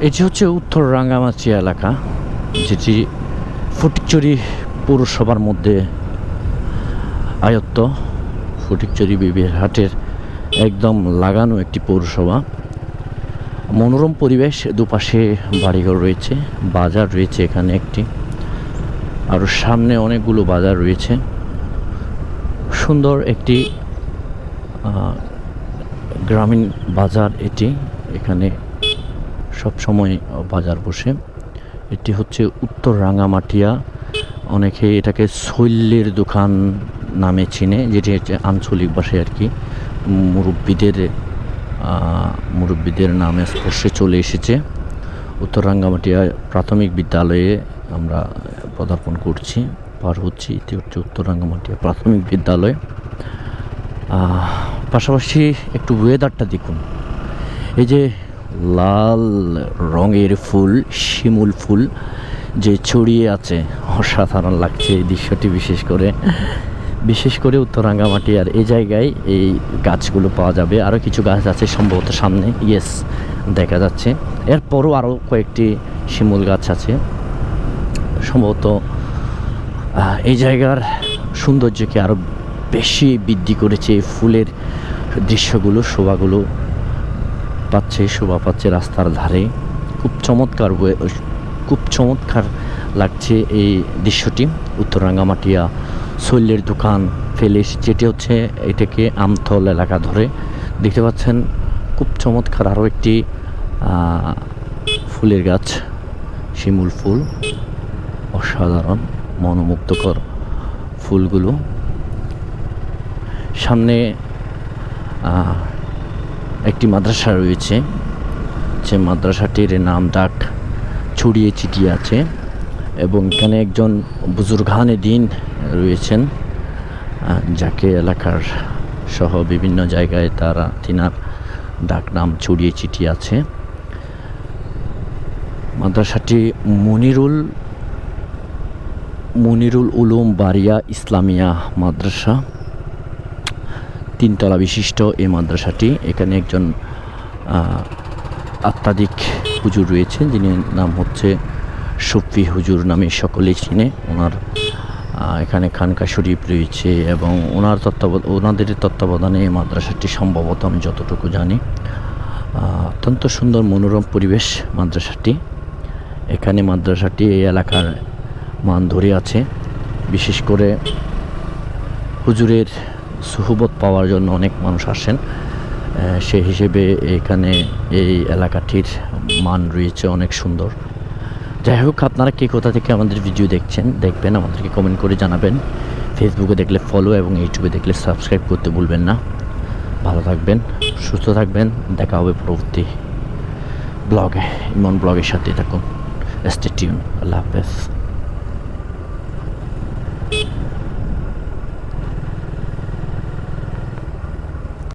এটি হচ্ছে উত্তর রাঙ্গামাটি এলাকা, যেটি ফটিকছড়ি পৌরসভার মধ্যে আয়ত্ত। ফটিকছড়ি বিবিরহাটের একদম লাগানো একটি পৌরসভা। মনোরম পরিবেশ, দুপাশে বাড়িঘর রয়েছে, বাজার রয়েছে এখানে একটি, আর সামনে অনেকগুলো বাজার রয়েছে। সুন্দর একটি গ্রামীণ বাজার এটি, এখানে সব সময় বাজার বসে। এটি হচ্ছে উত্তর রাঙ্গামাটিয়া, অনেকে এটাকে শৈলের দোকান নামে চিনে, যেটি হচ্ছে আঞ্চলিক ভাষায় আর কি মুরব্বীদের নামে স্পর্শে চলে এসেছে। উত্তর রাঙ্গামাটিয়া প্রাথমিক বিদ্যালয়ে আমরা পদার্পণ করছি, পার হচ্ছি। এটি হচ্ছে উত্তর রাঙ্গামাটিয়া প্রাথমিক বিদ্যালয়। পাশাপাশি একটু ওয়েদারটা দেখুন, এই যে লাল রঙের ফুল, শিমুল ফুল যে ছড়িয়ে আছে, অসাধারণ লাগছে এই দৃশ্যটি। বিশেষ করে উত্তর রাঙ্গামাটিয়ার এই জায়গায় এই গাছগুলো পাওয়া যাবে। আরও কিছু গাছ আছে সম্ভবত সামনে, ইয়েস দেখা যাচ্ছে। এরপরও আরও কয়েকটি শিমুল গাছ আছে সম্ভবত। এই জায়গার সৌন্দর্যকে আরও বেশি বৃদ্ধি করেছে এই ফুলের দৃশ্যগুলো, শোভাগুলো শোভা পাচ্ছে রাস্তার ধারে। খুব চমৎকার লাগছে এই দৃশ্যটি। উত্তর রাঙ্গামাটিয়া শৈলের দোকান ফেলে, যেটি হচ্ছে এটাকে আমথল এলাকা ধরে দেখতে পাচ্ছেন। খুব চমৎকার আরও একটি ফুলের গাছ, শিমুল ফুল, অসাধারণ মনোমুগ্ধকর ফুলগুলো। সামনে একটি মাদ্রাসা রয়েছে, যে মাদ্রাসাটির নাম ডাক ছড়িয়ে ছিটিয়ে আছে, এবং এখানে একজন বুজুর্গানে দিন রয়েছেন, যাকে এলাকার সহ বিভিন্ন জায়গায় তিনার ডাক নাম ছড়িয়ে ছিটিয়ে আছে। মাদ্রাসাটি মনিরুল উলুম বারিয়া ইসলামিয়া মাদ্রাসা, 3 তলা বিশিষ্ট এই মাদ্রাসাটি। এখানে একজন আত্মাদিক হুজুর রয়েছেন, যিনি নাম হচ্ছে শফি হুজুর নামে সকলেই চিনে। ওনার এখানে খানকা শরীফ রয়েছে, এবং ওনাদের তত্ত্বাবধানে এই মাদ্রাসাটি সম্ভবত, আমি যতটুকু জানি। অত্যন্ত সুন্দর মনোরম পরিবেশ মাদ্রাসাটি। এখানে মাদ্রাসাটি এই এলাকার মান ধরে আছে। বিশেষ করে হুজুরের সুহবত পাওয়ার জন্য অনেক মানুষ আসেন, সেই হিসেবে এখানে এই এলাকাটির মান রয়েছে অনেক সুন্দর। যাই হোক, আপনারা কে কোথা থেকে আমাদের ভিডিও দেখবেন আমাদেরকে কমেন্ট করে জানাবেন। ফেসবুকে দেখলে ফলো এবং ইউটিউবে দেখলে সাবস্ক্রাইব করতে ভুলবেন না। ভালো থাকবেন, সুস্থ থাকবেন, দেখা হবে পরবর্তী ব্লগে। ইমন ব্লগের সাথে থাকুন, স্টে টিউন। আল্লাহ হাফেজ।